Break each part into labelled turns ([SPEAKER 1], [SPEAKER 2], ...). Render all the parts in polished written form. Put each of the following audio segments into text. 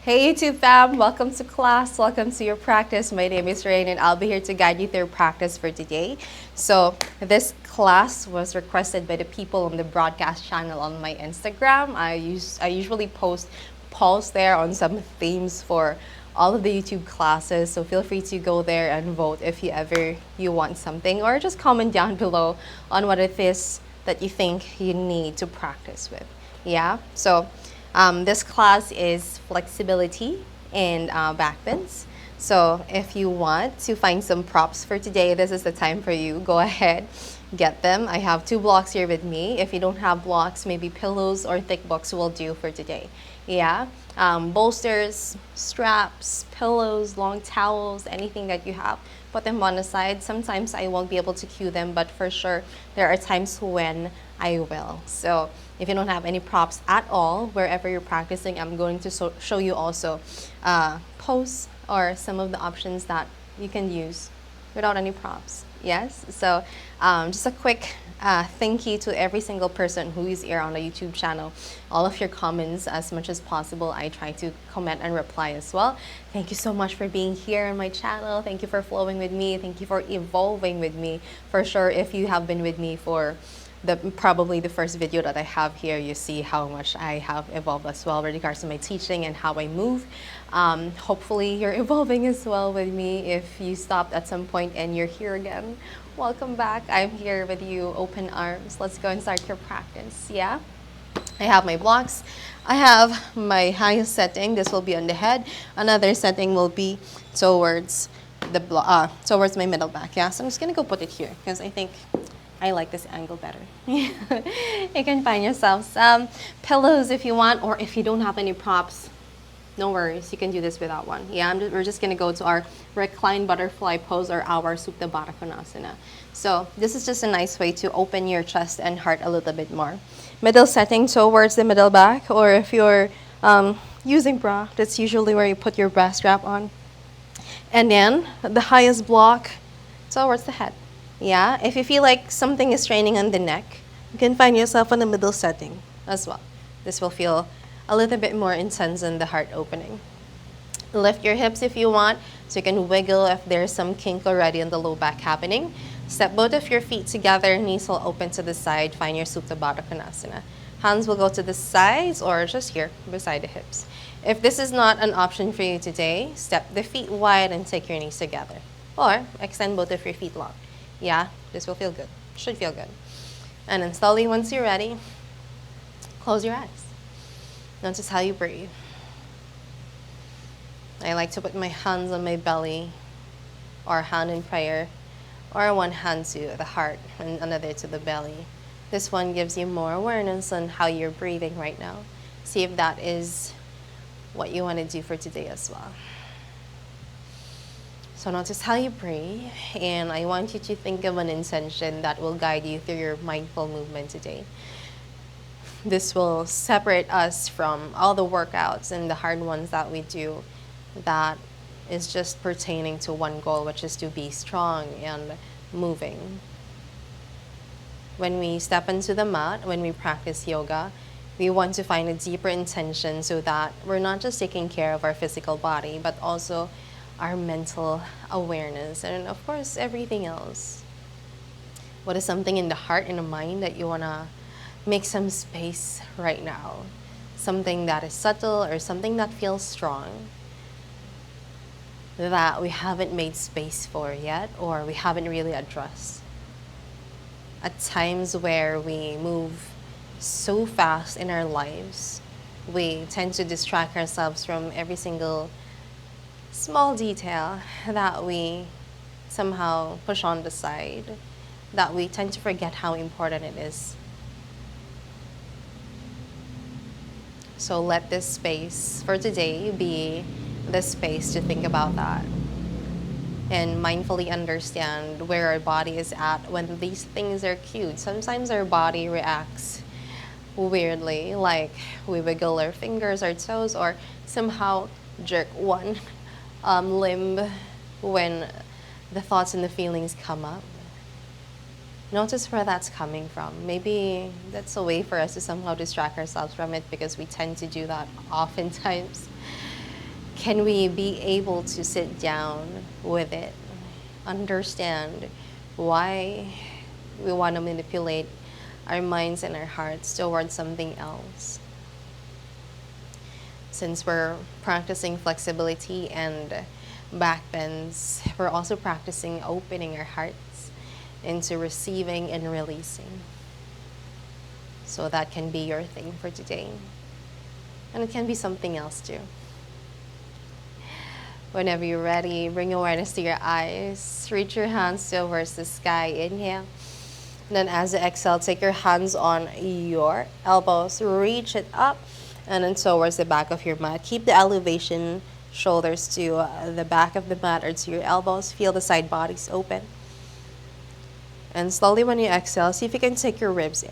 [SPEAKER 1] Hey YouTube fam, welcome to class, welcome to your practice. My name is Rain and I'll be here to guide you through practice for today. So this class was requested by the people on the broadcast channel on my Instagram. I usually post polls there on some themes for all of the YouTube classes, so feel free to go there and vote if you want something, or just comment down below on what it is that you think you need to practice with. Yeah, so this class is flexibility and backbends. So if you want to find some props for today, this is the time for you. Go ahead, get them. I have 2 blocks here with me. If you don't have blocks, maybe pillows or thick books will do for today. Yeah, bolsters, straps, pillows, long towels, anything that you have, put them on the side. Sometimes I won't be able to cue them, but for sure there are times when I will. So if you don't have any props at all, wherever you're practicing, I'm going to show you also pose or some of the options that you can use without any props. Yes, so just a quick thank you to every single person who is here on the YouTube channel. All of your comments, as much as possible, I try to comment and reply as well. Thank you so much for being here on my channel. Thank you for flowing with me. Thank you for evolving with me. For sure, if you have been with me for probably the first video that I have here, you see how much I have evolved as well with regards to my teaching and how I move. Hopefully you're evolving as well with me. If you stopped at some point and you're here again, welcome back. I'm here with you, open arms. Let's go and start your practice. Yeah, I have my blocks. I have my highest setting. This will be on the head. Another setting will be towards towards my middle back. Yeah, so I'm just gonna go put it here because I think I like this angle better. You can find yourself some pillows if you want, or if you don't have any props, no worries, you can do this without one. Yeah, we're just gonna go to our reclined butterfly pose, or our Supta Baddha Konasana. So this is just a nice way to open your chest and heart a little bit more. Middle setting towards the middle back, or if you're using bra, that's usually where you put your bra strap on. And then the highest block towards the head. Yeah, if you feel like something is straining on the neck, you can find yourself in the middle setting as well. This will feel a little bit more intense than the heart opening. Lift your hips if you want, so you can wiggle if there's some kink already in the low back happening. Step both of your feet together, knees will open to the side, find your Supta Baddha Konasana. Hands will go to the sides or just here beside the hips. If this is not an option for you today, step the feet wide and take your knees together. Or extend both of your feet long. Yeah, this will feel good. Should feel good. And then slowly, once you're ready, close your eyes. Notice how you breathe. I like to put my hands on my belly, or hand in prayer, or one hand to the heart and another to the belly. This one gives you more awareness on how you're breathing right now. See if that is what you want to do for today as well. So notice how you breathe, and I want you to think of an intention that will guide you through your mindful movement today. This will separate us from all the workouts and the hard ones that we do that is just pertaining to one goal, which is to be strong and moving. When we step into the mat, when we practice yoga, we want to find a deeper intention so that we're not just taking care of our physical body, but also our mental awareness, and of course, everything else. What is something in the heart and the mind that you want to make some space right now? Something that is subtle or something that feels strong that we haven't made space for yet, or we haven't really addressed. At times where we move so fast in our lives, we tend to distract ourselves from every single small detail that we somehow push on the side, that we tend to forget how important it is. So let this space for today be the space to think about that and mindfully understand where our body is at when these things are cued. Sometimes our body reacts weirdly, like we wiggle our fingers, our toes, or somehow jerk one limb when the thoughts and the feelings come up. Notice where that's coming from. Maybe that's a way for us to somehow distract ourselves from it, because we tend to do that oftentimes. Can we be able to sit down with it, understand why we want to manipulate our minds and our hearts towards something else? Since we're practicing flexibility and backbends, we're also practicing opening our hearts into receiving and releasing. So that can be your thing for today. And it can be something else too. Whenever you're ready, bring awareness to your eyes. Reach your hands towards the sky. Inhale. And then as you exhale, take your hands on your elbows. Reach it up and then towards the back of your mat. Keep the elevation, shoulders to the back of the mat or to your elbows. Feel the side bodies open. And slowly when you exhale, see if you can take your ribs in.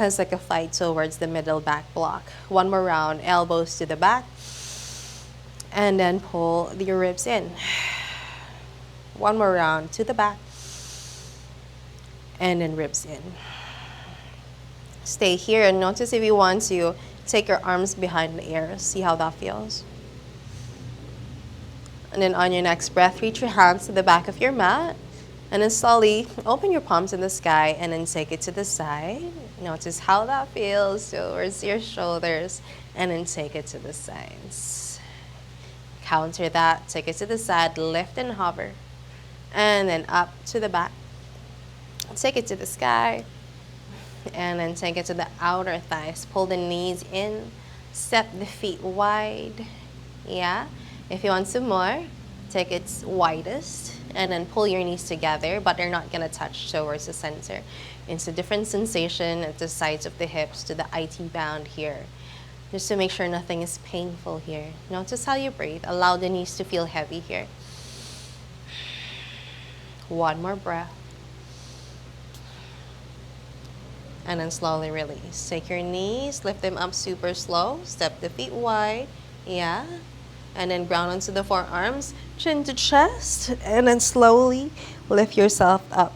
[SPEAKER 1] It's like a flight towards the middle back block. One more round, elbows to the back. And then pull your ribs in. One more round to the back. And then ribs in. Stay here and notice if you want to take your arms behind the ears. See how that feels. And then on your next breath, reach your hands to the back of your mat. And then slowly open your palms in the sky and then take it to the side. Notice how that feels towards your shoulders. And then take it to the sides. Counter that, take it to the side, lift and hover. And then up to the back. Take it to the sky. And then take it to the outer thighs. Pull the knees in. Step the feet wide. Yeah. If you want some more, take it widest. And then pull your knees together, but they're not going to touch towards the center. It's a different sensation at the sides of the hips to the IT band here. Just to make sure nothing is painful here. Notice how you breathe. Allow the knees to feel heavy here. One more breath. And then slowly release. Take your knees, lift them up super slow. Step the feet wide. Yeah. And then ground onto the forearms, chin to chest. And then slowly lift yourself up.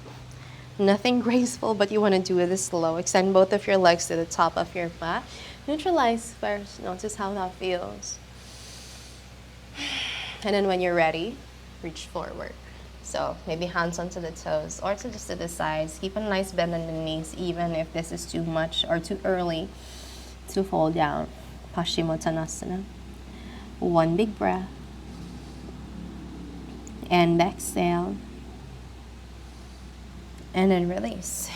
[SPEAKER 1] Nothing graceful, but you want to do this slow. Extend both of your legs to the top of your mat. Neutralize first. Notice how that feels. And then when you're ready, reach forward. So maybe hands onto the toes or to just to the sides. Keep a nice bend on the knees even if this is too much or too early to fall down. Paschimottanasana. One big breath. And exhale. And then release.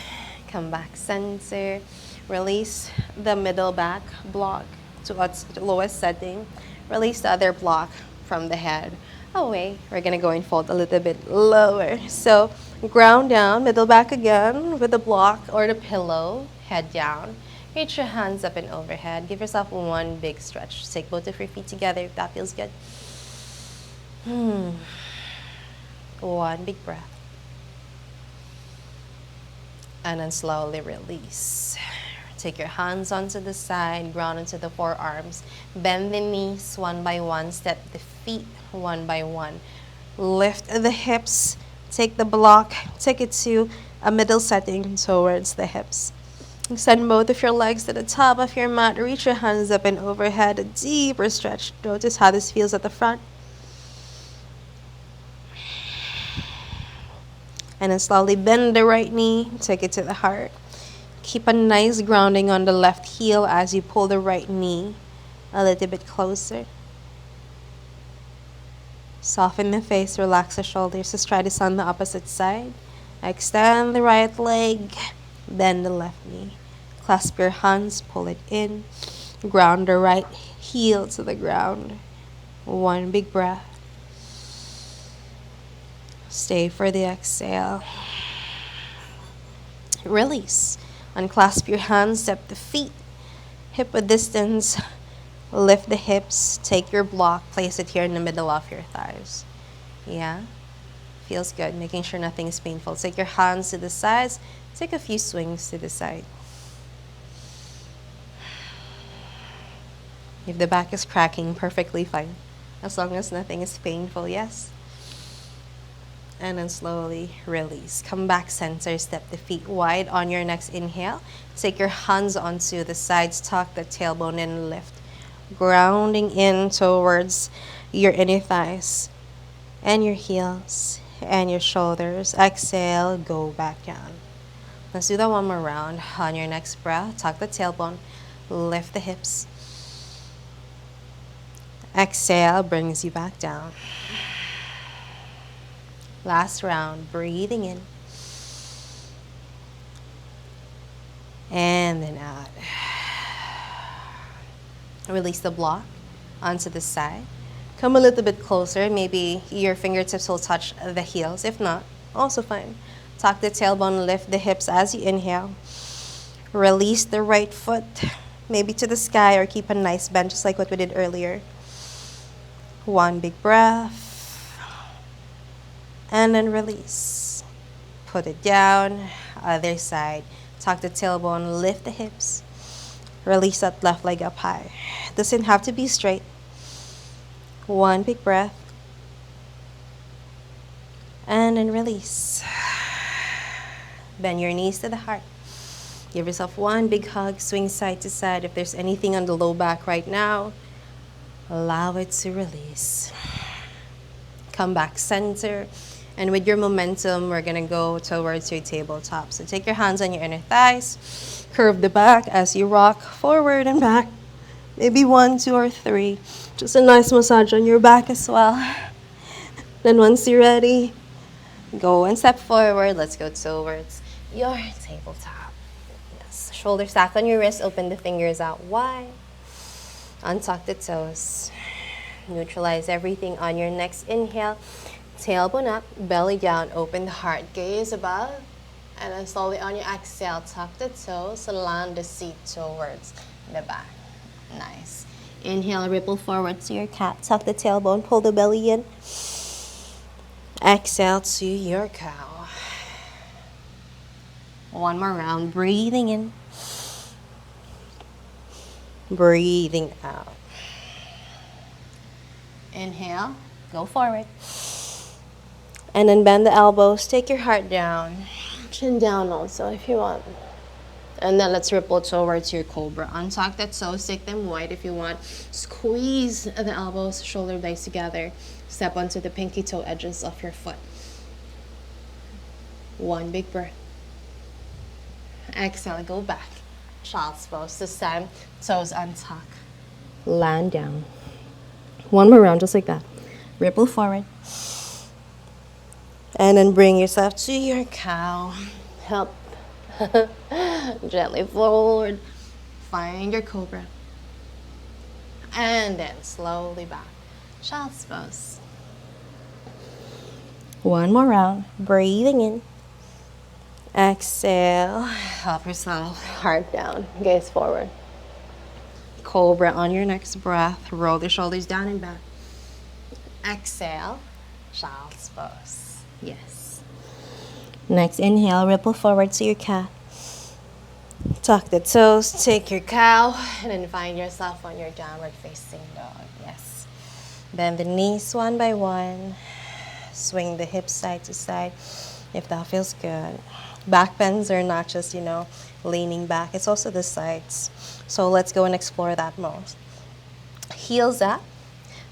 [SPEAKER 1] Come back center. Release the middle back block to its lowest setting. Release the other block from the head away. We're going to go and fold a little bit lower. So ground down, middle back again with the block or the pillow, head down. Reach your hands up and overhead. Give yourself one big stretch. Take both of your feet together if that feels good. One big breath. And then slowly release. Take your hands onto the side, ground into the forearms. Bend the knees one by one. Step the feet one by one. Lift the hips. Take the block. Take it to a middle setting towards the hips. Extend both of your legs to the top of your mat. Reach your hands up and overhead. A deeper stretch. Notice how this feels at the front. And then slowly bend the right knee. Take it to the heart. Keep a nice grounding on the left heel as you pull the right knee a little bit closer. Soften the face, relax the shoulders. Let's try this on the opposite side. Extend the right leg, bend the left knee. Clasp your hands, pull it in. Ground the right heel to the ground. One big breath. Stay for the exhale. Release. Unclasp your hands, step the feet, hip width distance, lift the hips, take your block, place it here in the middle of your thighs. Yeah, feels good, making sure nothing is painful. Take your hands to the sides, take a few swings to the side. If the back is cracking, perfectly fine, as long as nothing is painful, yes. And then slowly release. Come back center, step the feet wide on your next inhale. Take your hands onto the sides, tuck the tailbone and lift. grounding in towards your inner thighs and your heels and your shoulders. Exhale, go back down. Let's do that one more round. On your next breath, tuck the tailbone, lift the hips. Exhale brings you back down. Last round, breathing in. And then out. Release the block onto the side. Come a little bit closer. Maybe your fingertips will touch the heels. If not, also fine. Tuck the tailbone, lift the hips as you inhale. Release the right foot, maybe to the sky, or keep a nice bend, just like what we did earlier. One big breath. And then release. Put it down. Other side. Tuck the tailbone, lift the hips. Release that left leg up high. Doesn't have to be straight. One big breath. And then release. Bend your knees to the heart. Give yourself one big hug. Swing side to side. If there's anything on the low back right now, allow it to release. Come back center. And with your momentum, we're going to go towards your tabletop. So take your hands on your inner thighs. Curve the back as you rock forward and back. Maybe 1, 2, or 3. Just a nice massage on your back as well. Then once you're ready, go and step forward. Let's go towards your tabletop. Yes. Shoulder stack on your wrist. Open the fingers out wide. Untuck the toes. Neutralize everything on your next inhale. Tailbone up, belly down, open the heart, gaze above, and then slowly on your exhale, tuck the toes, land the seat towards the back. Nice. Inhale, ripple forward to your cat, tuck the tailbone, pull the belly in. Exhale to your cow. One more round, breathing in, breathing out. Inhale, go forward. And then bend the elbows, take your heart down, chin down also if you want. And then let's ripple towards your cobra. Untuck the toes, take them wide if you want. Squeeze the elbows, shoulder blades together. Step onto the pinky toe edges of your foot. One big breath. Exhale, go back. Child's pose. This time, toes untuck. Land down. One more round, just like that. Ripple forward. And then bring yourself to your cow. Help. Gently forward. Find your cobra. And then slowly back. Child's pose. One more round. Breathing in. Exhale. Help yourself. Heart down. Gaze forward. Cobra on your next breath. Roll the shoulders down and back. Exhale. Child's pose. Yes. Next inhale, ripple forward to your cat. Tuck the toes, take your cow, and then find yourself on your downward facing dog. Yes. Bend the knees one by one. Swing the hips side to side if that feels good. Back bends are not just, leaning back. It's also the sides. So let's go and explore that most. Heels up.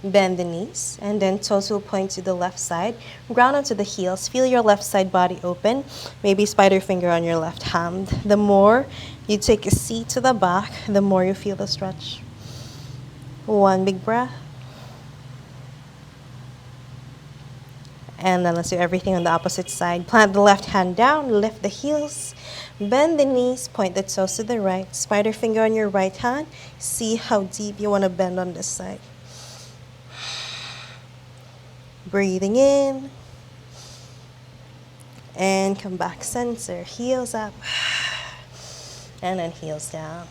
[SPEAKER 1] Bend the knees, and then toes will point to the left side. Ground onto the heels. Feel your left side body open. Maybe spider finger on your left hand. The more you take a seat to the back, the more you feel the stretch. One big breath. And then let's do everything on the opposite side. Plant the left hand down, lift the heels, bend the knees, point the toes to the right. Spider finger on your right hand. See how deep you want to bend on this side. Breathing in, and come back center, heels up, and then heels down.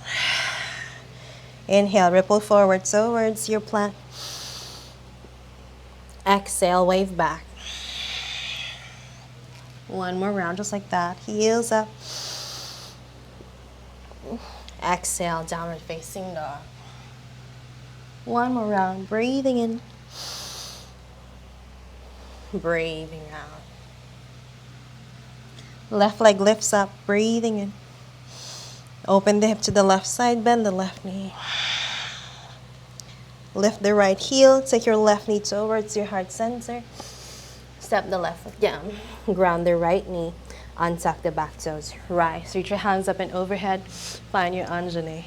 [SPEAKER 1] Inhale, ripple forward towards your plank. Exhale, wave back. One more round, just like that, heels up. Exhale, downward facing dog. One more round, breathing in. Breathing out. Left leg lifts up, breathing in. Open the hip to the left side, bend the left knee. Lift the right heel, take your left knee towards your heart center. Step the left foot down, ground the right knee, untuck the back toes, rise. Reach your hands up and overhead, find your Anjane.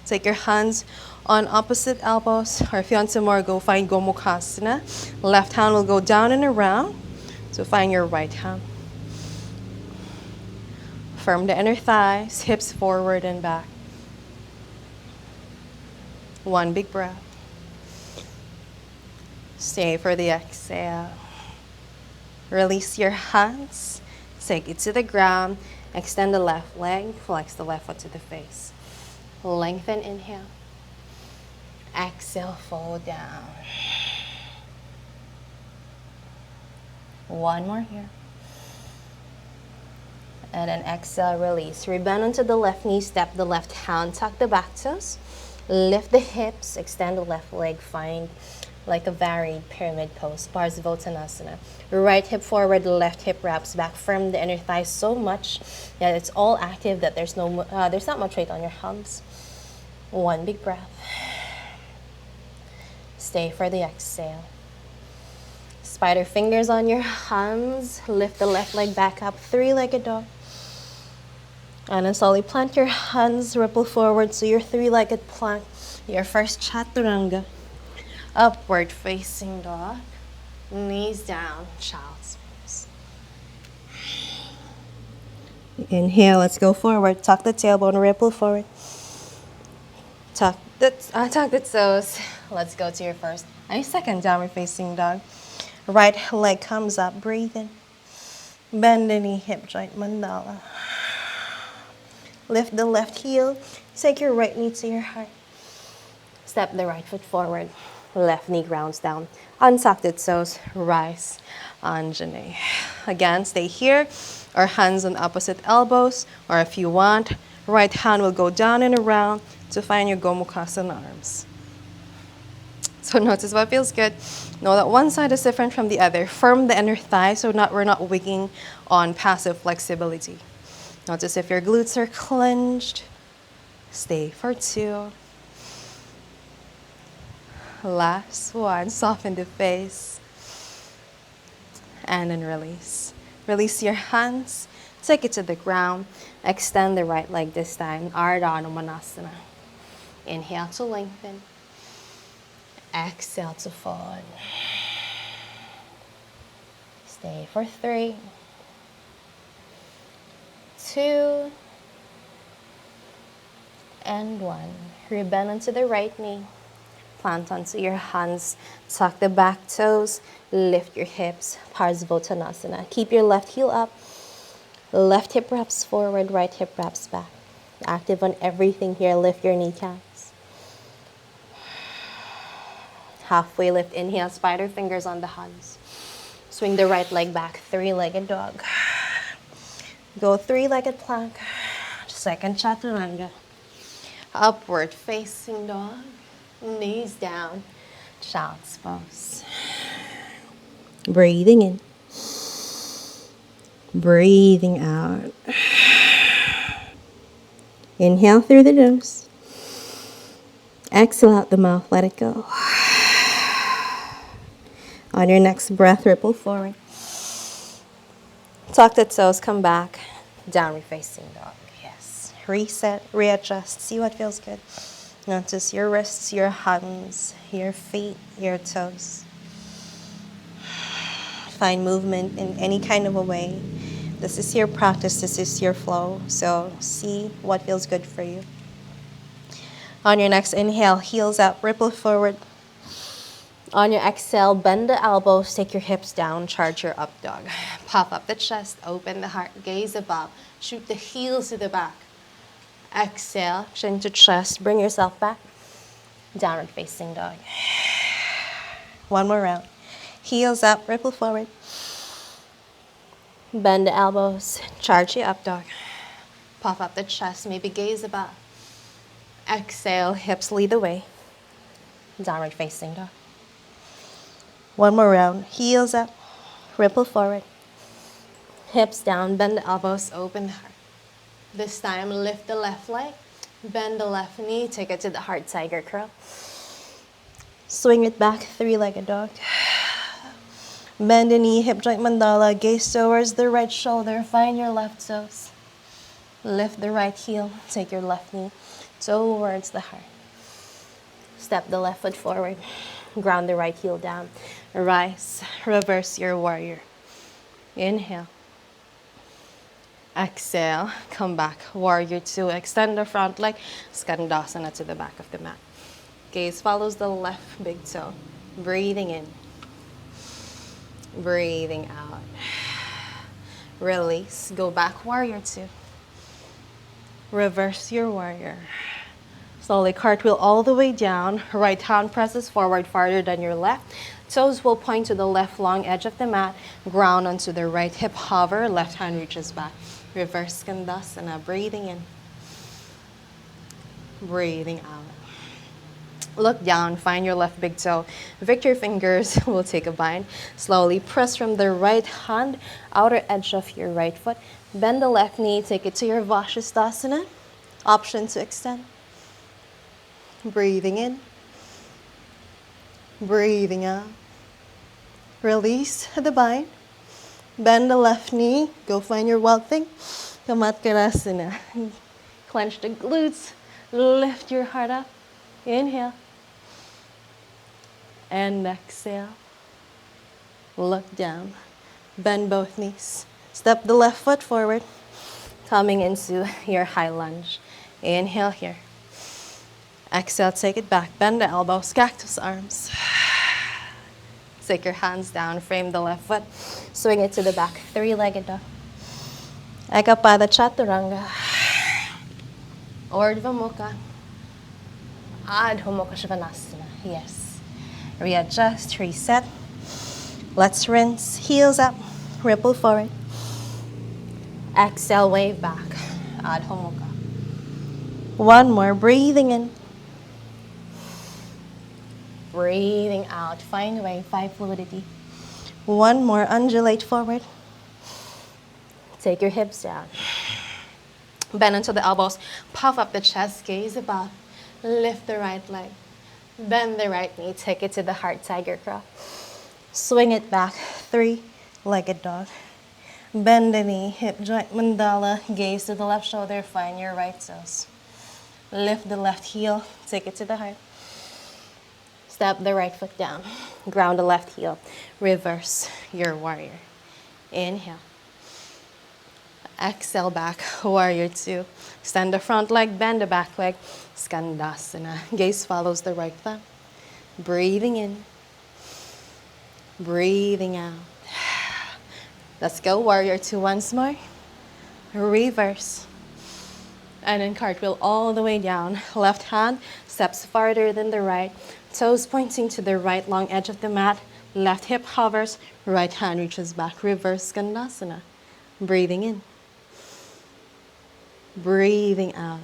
[SPEAKER 1] Take your hands on opposite elbows, or if you want some more, go find Gomukhasana. Left hand will go down and around, so find your right hand. Firm the inner thighs, hips forward and back. One big breath. Stay for the exhale. Release your hands, take it to the ground, extend the left leg, flex the left foot to the face. Lengthen, inhale. Exhale, fold down. One more here. And then exhale, release. Rebend onto the left knee, step the left hand, tuck the back toes, lift the hips, extend the left leg, find like a varied pyramid pose, Parsvottanasana. Right hip forward, left hip wraps back, firm the inner thighs so much that it's all active, that there's not much weight on your hubs. One big breath. Stay for the exhale. Spider fingers on your hands, lift the left leg back up, three-legged dog. And then slowly plant your hands, ripple forward, so your three-legged plank, your first chaturanga. Upward facing dog, knees down, child's pose. Inhale, let's go forward. Tuck the tailbone, ripple forward. Tuck the toes. Let's go to your second downward facing dog. Right leg comes up, breathe in. Bend the knee, hip joint, mandala. Lift the left heel, take your right knee to your heart. Step the right foot forward. Left knee grounds down. Untuck the toes, rise, Anjane. Again, stay here, or hands on opposite elbows, or if you want, right hand will go down and around to find your Gomukhasana arms. So notice what feels good. Know that one side is different from the other. Firm the inner thigh so we're not wigging on passive flexibility. Notice if your glutes are clenched. Stay for 2. Last one, soften the face. And then release. Release your hands, take it to the ground. Extend the right leg this time, Hanumanasana. Inhale to lengthen. Exhale to fold. Stay for 3, 2, and 1. Rebend onto the right knee. Plant onto your hands, tuck the back toes, lift your hips, Parsvottanasana. Keep your left heel up, left hip wraps forward, right hip wraps back. Active on everything here, lift your kneecaps. Halfway lift, inhale, spider fingers on the hands. Swing the right leg back, three-legged dog. Go three-legged plank, second chaturanga. Upward facing dog. Knees down, child's pose. Breathing in. Breathing out. Inhale through the nose. Exhale out the mouth, let it go. On your next breath, ripple forward. Tuck the toes, come back. Downward facing dog. Yes. Reset, readjust, see what feels good. Notice your wrists, your hands, your feet, your toes. Find movement in any kind of a way. This is your practice, this is your flow. So see what feels good for you. On your next inhale, heels up, ripple forward. On your exhale, bend the elbows, take your hips down, charge your up dog. Puff up the chest, open the heart, gaze above, shoot the heels to the back. Exhale, chin to chest, bring yourself back. Downward facing dog. One more round. Heels up, ripple forward. Bend the elbows, charge your up dog. Puff up the chest, maybe gaze above. Exhale, hips lead the way. Downward facing dog. One more round. Heels up, ripple forward. Hips down, bend the elbows, open the heart. This time, lift the left leg, bend the left knee, take it to the heart, tiger curl.
[SPEAKER 2] Swing it back, three-legged dog. Bend the knee, hip joint mandala, gaze towards the right shoulder, find your left toes. Lift the right heel, take your left knee towards the heart. Step the left foot forward, ground the right heel down. Rise, reverse your warrior. Inhale. Exhale, come back, warrior two. Extend the front leg, Skandasana to the back of the mat. Gaze follows the left big toe. Breathing in. Breathing out. Release. Go back, warrior two. Reverse your warrior. Slowly cartwheel all the way down. Right hand presses forward farther than your left. Toes will point to the left long edge of the mat. Ground onto the right hip. Hover. Left hand reaches back. Reverse Skandasana. Breathing in. Breathing out. Look down, find your left big toe. Victory fingers will take a bind. Slowly press from the right hand, outer edge of your right foot. Bend the left knee, take it to your Vashisthasana. Option to extend. Breathing in. Breathing out. Release the bind. Bend the left knee. Go find your Wild Thing. Camatkarasana. Clench the glutes. Lift your heart up. Inhale. And exhale. Look down. Bend both knees. Step the left foot forward. Coming into your high lunge. Inhale here. Exhale, take it back. Bend the elbows, cactus arms. Take your hands down, frame the left foot. Swing it to the back, three-legged dog. Ekapada Chaturanga. Urdhva Mukha. Adho Mukha Svanasana. Yes. Readjust, reset. Let's rinse. Heels up, ripple forward. Exhale, wave back. Adho Mukha. One more, breathing in. Breathing out, find wave, five fluidity. One more, undulate forward. Take your hips down. Bend into the elbows, puff up the chest, gaze above. Lift the right leg. Bend the right knee, take it to the heart, tiger claw. Swing it back, three-legged dog. Bend the knee, hip joint mandala, gaze to the left shoulder, find your right toes. Lift the left heel, take it to the heart. Step the right foot down, ground the left heel. Reverse your warrior. Inhale. Exhale back, warrior two. Extend the front leg, bend the back leg. Skandasana. Gaze follows the right thumb. Breathing in. Breathing out. Let's go, warrior two once more. Reverse. And then cartwheel all the way down. Left hand steps farther than the right. Toes pointing to the right long edge of the mat. Left hip hovers. Right hand reaches back. Reverse Skandasana. Breathing in. Breathing out.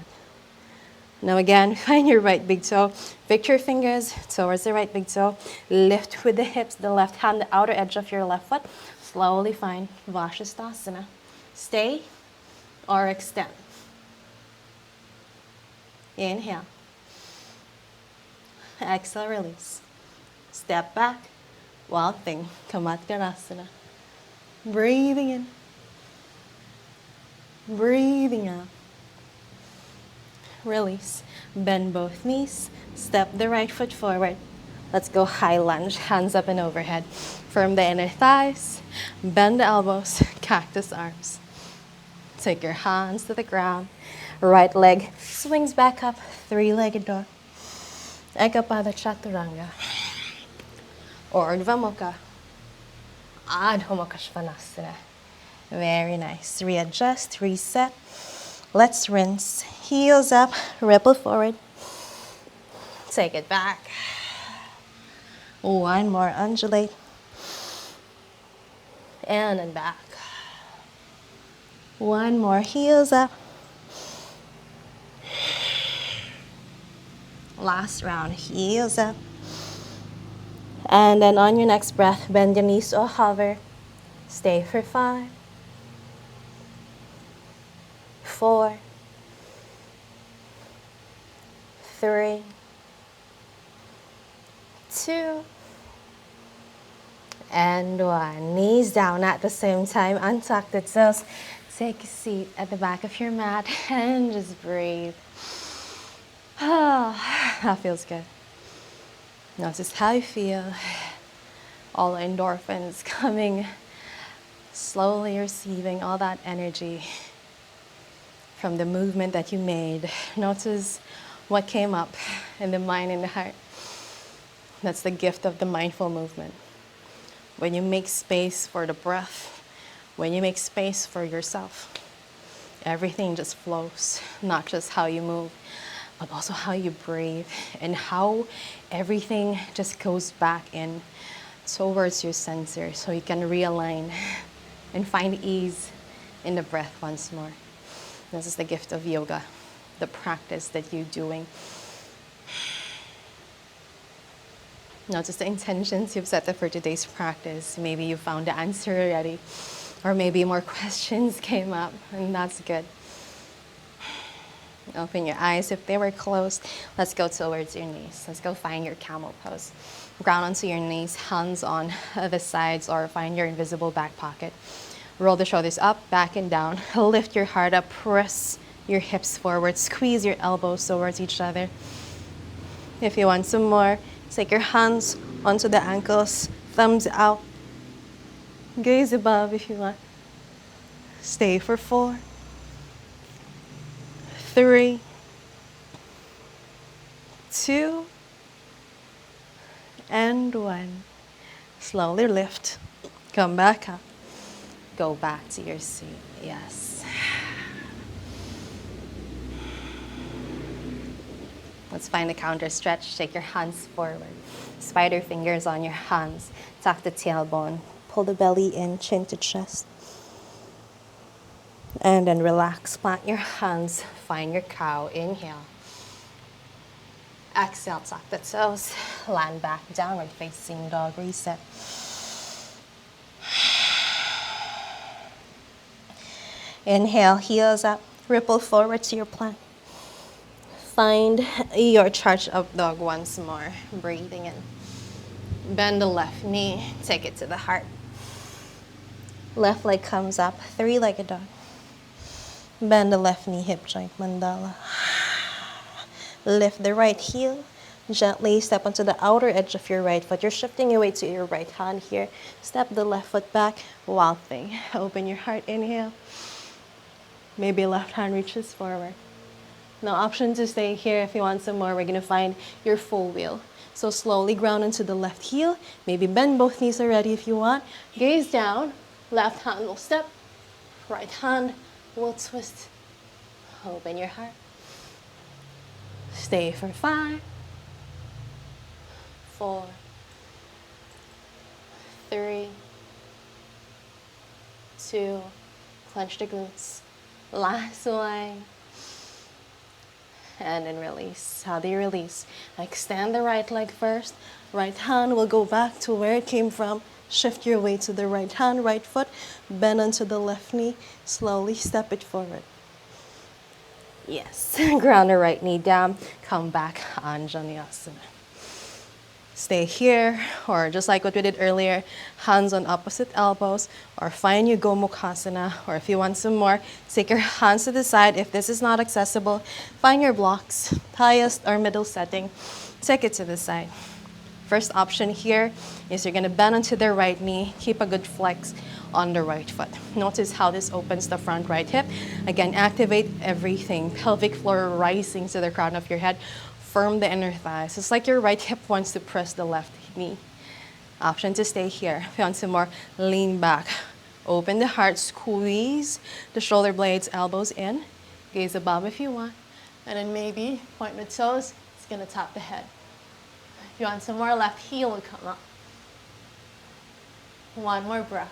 [SPEAKER 2] Now again, find your right big toe. Victory fingers towards the right big toe. Lift with the hips, the left hand, the outer edge of your left foot. Slowly find Vashisthasana. Stay or extend. Inhale. Exhale, release. Step back. Wild Thing. Camatkarasana. Breathing in. Breathing out. Release. Bend both knees. Step the right foot forward. Let's go high lunge. Hands up and overhead. Firm the inner thighs. Bend the elbows. Cactus arms. Take your hands to the ground. Right leg swings back up. Three-legged dog. Ekapada Chaturanga. Urdhva Mukha. Adho Mukha Svanasana. Very nice. Readjust, reset. Let's rinse. Heels up, ripple forward. Take it back. One more, undulate. And then back. One more, heels up. Last round, heels up. And then on your next breath, bend your knees or hover. Stay for 5, 4, 3, 2, and 1. Knees down at the same time. Untuck the toes. Take a seat at the back of your mat and just breathe. That feels good. Notice how you feel. All the endorphins coming, slowly receiving all that energy from the movement that you made. Notice what came up in the mind and the heart. That's the gift of the mindful movement. When you make space for the breath, when you make space for yourself, everything just flows, not just how you move, but also how you breathe and how everything just goes back in towards your center so you can realign and find ease in the breath once more. This is the gift of yoga, the practice that you're doing. Notice the intentions you've set for today's practice. Maybe you found the answer already, or maybe more questions came up, and that's good. Open your eyes if they were closed. Let's go towards your knees. Let's go find your camel pose. Ground onto your knees, hands on the sides, or find your invisible back pocket. Roll the shoulders up, back and down. Lift your heart up, press your hips forward, squeeze your elbows towards each other. If you want some more, take your hands onto the ankles, thumbs out. Gaze above if you want. Stay for 4, 3, 2, and 1. Slowly lift. Come back up. Go back to your seat. Yes. Let's find a counter stretch. Take your hands forward. Spider fingers on your hands. Tuck the tailbone. Pull the belly in, chin to chest. And then relax. Plant your hands. Find your cow. Inhale. Exhale, tuck the toes. Land back, downward facing dog. Reset. Inhale, heels up. Ripple forward to your plank. Find your charge up dog once more. Breathing in. Bend the left knee. Take it to the heart. Left leg comes up. 3-legged dog. Bend the left knee, hip joint, mandala. Lift the right heel. Gently step onto the outer edge of your right foot. You're shifting your weight to your right hand here. Step the left foot back. Wild Thing. Open your heart. Inhale. Maybe left hand reaches forward. Now, option to stay here if you want some more. We're going to find your full wheel. So slowly ground into the left heel. Maybe bend both knees already if you want. Gaze down. Left hand will step. Right hand will twist. Open your heart. Stay for 5, 4, 3, 2. Clench the glutes. Last one. And then release. How do you release? Extend the right leg first. Right hand will go back to where it came from. Shift your weight to the right hand, right foot. Bend onto the left knee. Slowly step it forward. Yes. Ground the right knee down. Come back, Dhanurasana. Stay here, or just like what we did earlier, hands on opposite elbows, or find your Gomukhasana, or if you want some more, take your hands to the side. If this is not accessible, find your blocks, highest or middle setting, take it to the side. First option here is you're gonna bend onto the right knee, keep a good flex on the right foot. Notice how this opens the front right hip. Again, activate everything. Pelvic floor rising to the crown of your head. Firm the inner thighs. It's like your right hip wants to press the left knee. Option to stay here. If you want some more, lean back. Open the heart, squeeze the shoulder blades, elbows in. Gaze above if you want. And then maybe point the toes. It's gonna tap the head. If you want some more, left heel will come up. One more breath.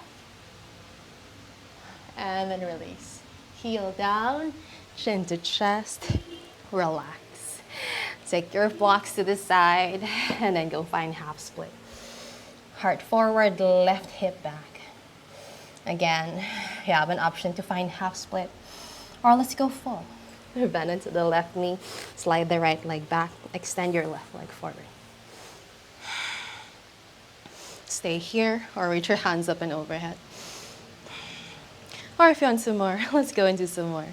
[SPEAKER 2] And then release. Heel down, chin to chest, relax. Take your blocks to the side and then go find half split. Heart forward, left hip back. Again, you have an option to find half split. Or let's go full. Bend into the left knee, slide the right leg back, extend your left leg forward. Stay here or reach your hands up and overhead. Or if you want some more, let's go and do some more.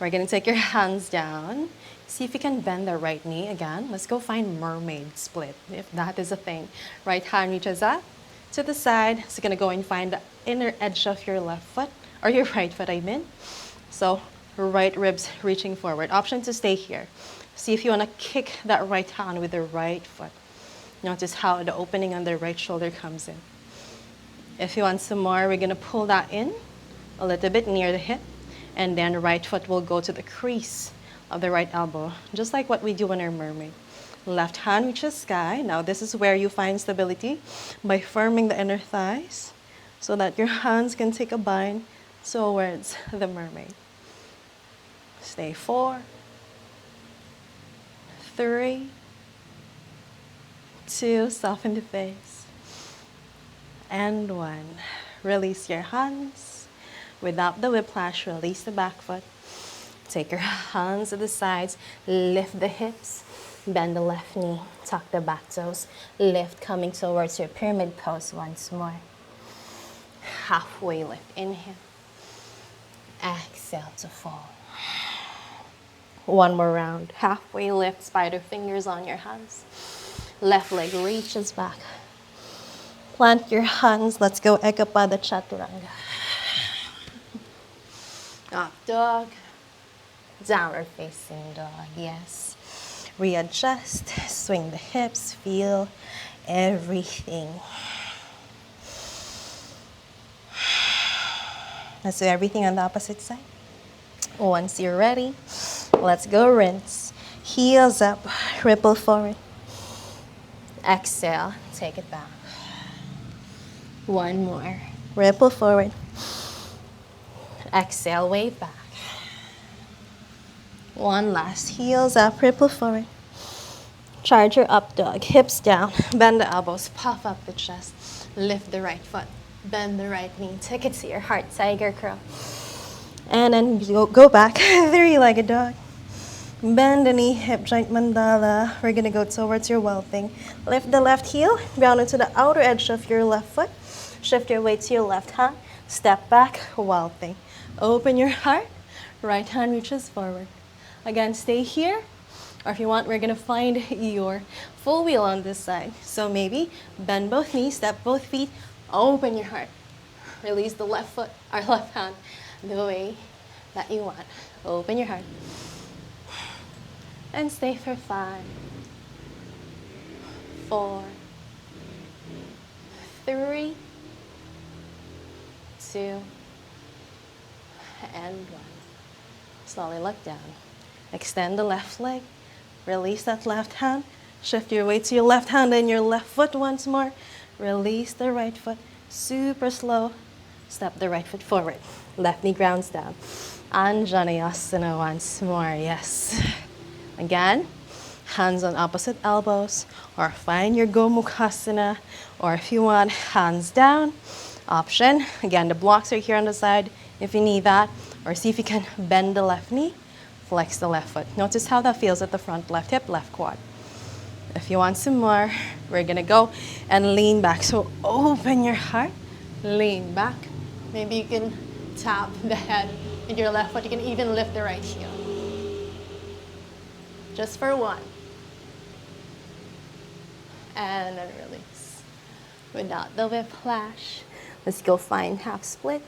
[SPEAKER 2] We're gonna take your hands down. See if you can bend the right knee again. Let's go find mermaid split, if that is a thing. Right hand reaches up to the side. So you're gonna go and find the inner edge of your left foot, or your right foot, I mean. So right ribs reaching forward. Option to stay here. See if you wanna kick that right hand with the right foot. Notice how the opening on the right shoulder comes in. If you want some more, we're gonna pull that in a little bit near the hip, and then right foot will go to the crease of the right elbow, just like what we do in our mermaid. Left hand reaches sky. Now this is where you find stability by firming the inner thighs so that your hands can take a bind towards the mermaid. Stay 4, 3, 2, soften the face, and 1. Release your hands. Without the whiplash, release the back foot. Take your hands to the sides, lift the hips, bend the left knee, tuck the back toes, lift coming towards your pyramid pose once more. Halfway lift, inhale, exhale to fall. One more round, halfway lift, spider fingers on your hands. Left leg reaches back. Plant your hands, let's go Ekapada Chaturanga. Up dog. Downward facing dog, yes. Readjust, swing the hips, feel everything. Let's do everything on the opposite side. Once you're ready, let's go rinse. Heels up, ripple forward. Exhale, take it back. One more, ripple forward. Exhale, wave back. One last, heels up, ripple forward. Charge your up dog, hips down, bend the elbows, puff up the chest, lift the right foot, bend the right knee, take it to your heart, tiger curl. And then go back, three-legged dog. Bend the knee, hip joint mandala. We're gonna go towards your Wild Thing. Lift the left heel, ground into the outer edge of your left foot. Shift your weight to your left hand, step back, Wild Thing. Open your heart, right hand reaches forward. Again, stay here, or if you want, we're gonna find your full wheel on this side. So maybe bend both knees, step both feet, open your heart. Release the left foot, or left hand, the way that you want. Open your heart. And stay for 5, 4, 3, 2, and 1. Slowly look down. Extend the left leg. Release that left hand. Shift your weight to your left hand and your left foot once more. Release the right foot. Super slow. Step the right foot forward. Left knee grounds down. Hanumanasana once more. Yes. Again, hands on opposite elbows, or find your Gomukhasana, or if you want, hands down. Option. Again, the blocks are here on the side if you need that, or see if you can bend the left knee, flex the left foot. Notice how that feels at the front, left hip, left quad. If you want some more, we're gonna go and lean back. So open your heart, lean back. Maybe you can tap the head with your left foot. You can even lift the right heel. Just for 1. And then release. Without the whiplash. Let's go find half split.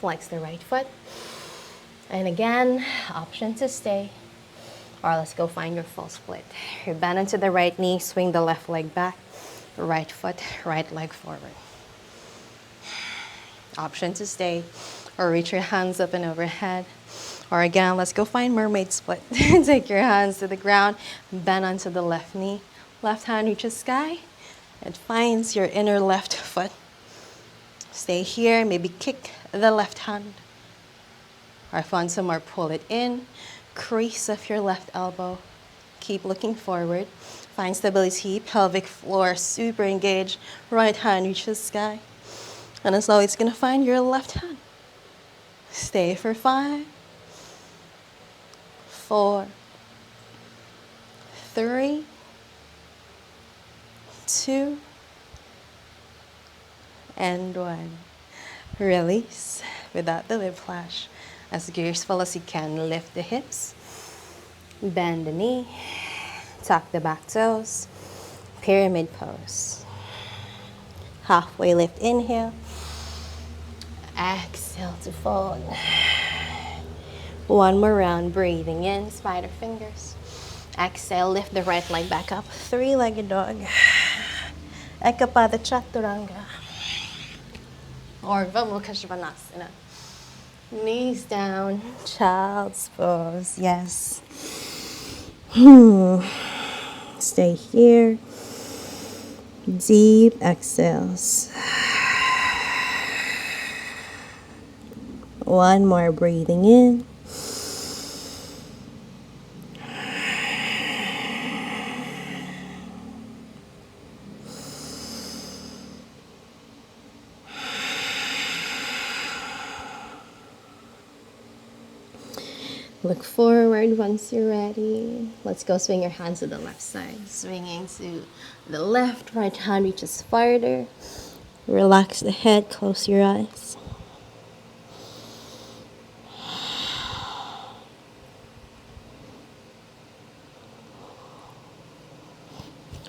[SPEAKER 2] Flex the right foot. And again, option to stay. Or let's go find your full split. You bend into the right knee, swing the left leg back. Right foot, right leg forward. Option to stay. Or reach your hands up and overhead. Or again, let's go find mermaid split. Take your hands to the ground, bend onto the left knee. Left hand reaches sky. It finds your inner left foot. Stay here, maybe kick the left hand. Or if you want some more, pull it in. Crease of your left elbow. Keep looking forward. Find stability, pelvic floor, super engaged. Right hand reaches sky. And as always, it's gonna find your left hand. Stay for 5, 4, 3, 2, And 1. Release without the whiplash. As graceful as you can, lift the hips, bend the knee, tuck the back toes, pyramid pose. Halfway lift, inhale, exhale to fold. 1 more round, breathing in, spider fingers. Exhale, lift the right leg back up, 3-legged dog. Ekapada Chaturanga. Urdhva Mukha Svanasana. Knees down, child's pose, yes. Stay here. Deep exhales. 1 more, breathing in. Look forward once you're ready. Let's go swing your hands to the left side. Swinging to the left, right hand reaches farther. Relax the head, close your eyes.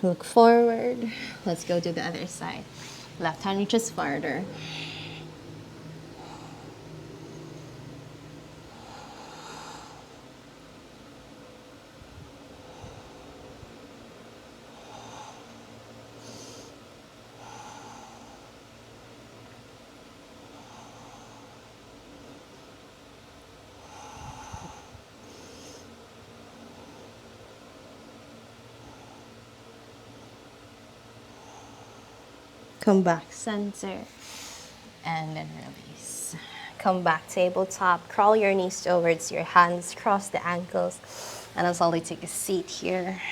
[SPEAKER 2] Look forward. Let's go to the other side. Left hand reaches farther. Come back center and then release. Come back tabletop, crawl your knees towards your hands, cross the ankles, and as always take a seat here.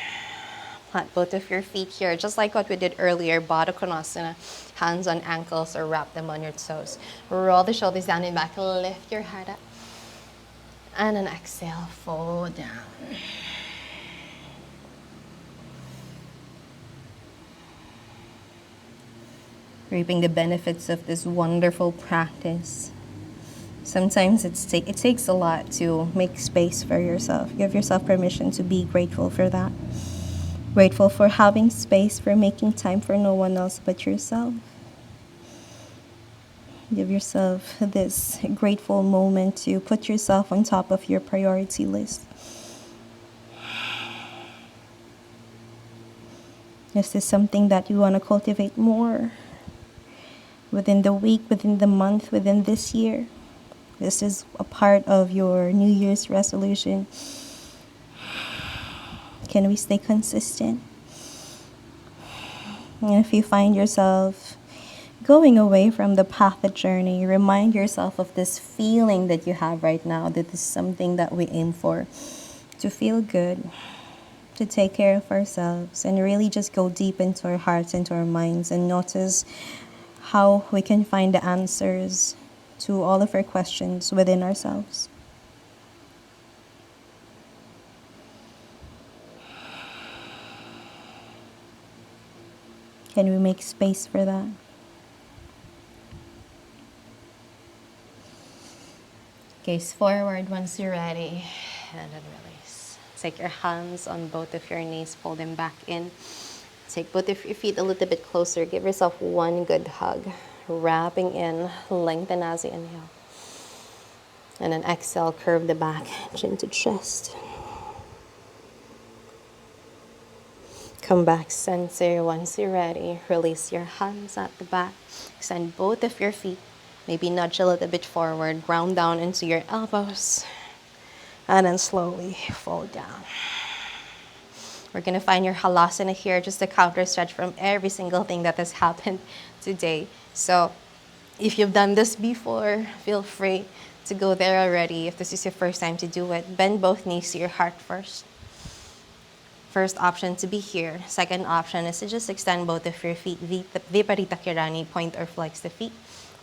[SPEAKER 2] Plant both of your feet here, just like what we did earlier, Baddha Konasana, hands on ankles or wrap them on your toes. Roll the shoulders down and back, lift your heart up, and an exhale, fold down. Reaping the benefits of this wonderful practice. Sometimes it takes a lot to make space for yourself. Give yourself permission to be grateful for that. Grateful for having space, for making time for no one else but yourself. Give yourself this grateful moment to put yourself on top of your priority list. Is this something that you want to cultivate more? Within the week, within the month, within this year. This is a part of your New Year's resolution. Can we stay consistent? And if you find yourself going away from the path of journey, remind yourself of this feeling that you have right now, that this is something that we aim for. To feel good, to take care of ourselves, and really just go deep into our hearts, into our minds, and notice how we can find the answers to all of our questions within ourselves. Can we make space for that? Gaze forward once you're ready, and then release. Take your hands on both of your knees, pull them back in. Take both of your feet a little bit closer. Give yourself one good hug. Wrapping in, lengthen as you inhale. And then exhale, curve the back, chin to chest. Come back center once you're ready. Release your hands at the back. Extend both of your feet. Maybe nudge a little bit forward. Ground down into your elbows. And then slowly fold down. We're going to find your halasana here, just a counter stretch from every single thing that has happened today. So if you've done this before, feel free to go there already. If this is your first time to do it, bend both knees to your heart first. First option to be here. Second option is to just extend both of your feet. Viparita Kirani, point or flex the feet.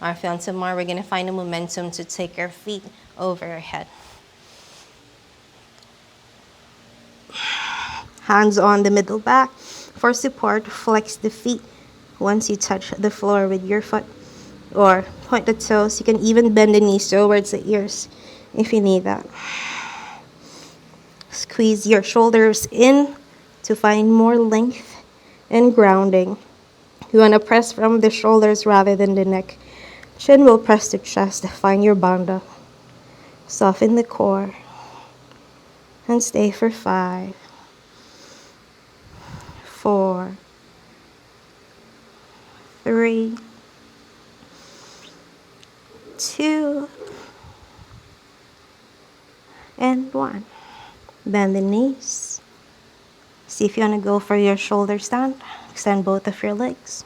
[SPEAKER 2] Or if you want some more, we're going to find a momentum to take your feet over your head. Hands on the middle back. For support, flex the feet. Once you touch the floor with your foot, or point the toes. You can even bend the knees towards the ears if you need that. Squeeze your shoulders in to find more length and grounding. You want to press from the shoulders rather than the neck. Chin will press the chest. Find your bandha. Soften the core. And stay for 5, 4, 3, 2, and 1. Bend the knees. See if you want to go for your shoulder stand. Extend both of your legs.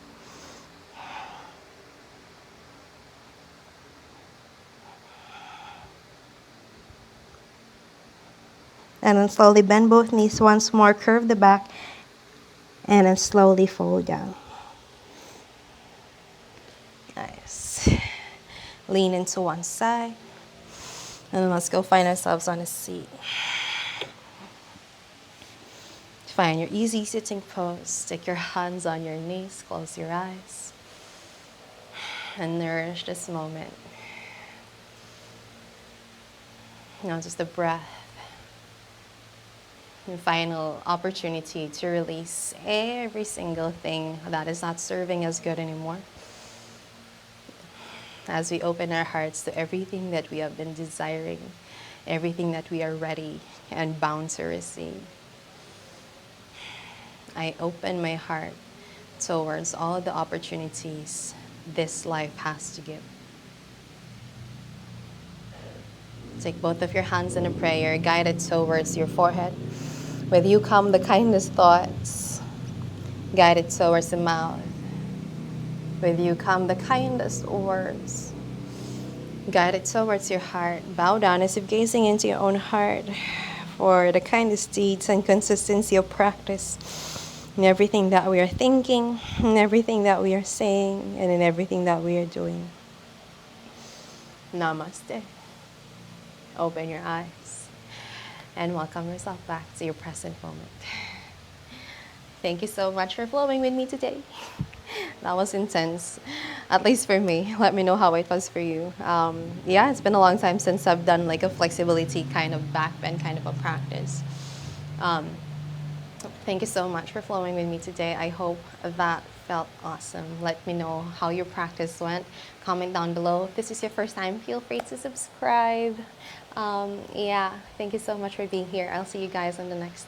[SPEAKER 2] And then slowly bend both knees once more. Curve the back. And then slowly fold down. Nice. Lean into one side. And then let's go find ourselves on a seat. Find your easy sitting pose. Stick your hands on your knees. Close your eyes. And nourish this moment. Now just the breath. And final opportunity to release every single thing that is not serving us good anymore. As we open our hearts to everything that we have been desiring, everything that we are ready and bound to receive. I open my heart towards all the opportunities this life has to give. Take both of your hands in a prayer, guided towards your forehead. With you come the kindest thoughts, guided towards the mouth. With you come the kindest words, guided towards your heart. Bow down as if gazing into your own heart for the kindest deeds and consistency of practice in everything that we are thinking, in everything that we are saying, and in everything that we are doing. Namaste. Open your eyes and welcome yourself back to your present moment. Thank you so much for flowing with me today. That was intense, at least for me. Let me know how it was for you. Yeah, it's been a long time since I've done like a flexibility kind of back bend kind of a practice. Thank you so much for flowing with me today. I hope that felt awesome. Let me know how your practice went. Comment down below. If this is your first time, feel free to subscribe. Yeah, thank you so much for being here. I'll see you guys on the next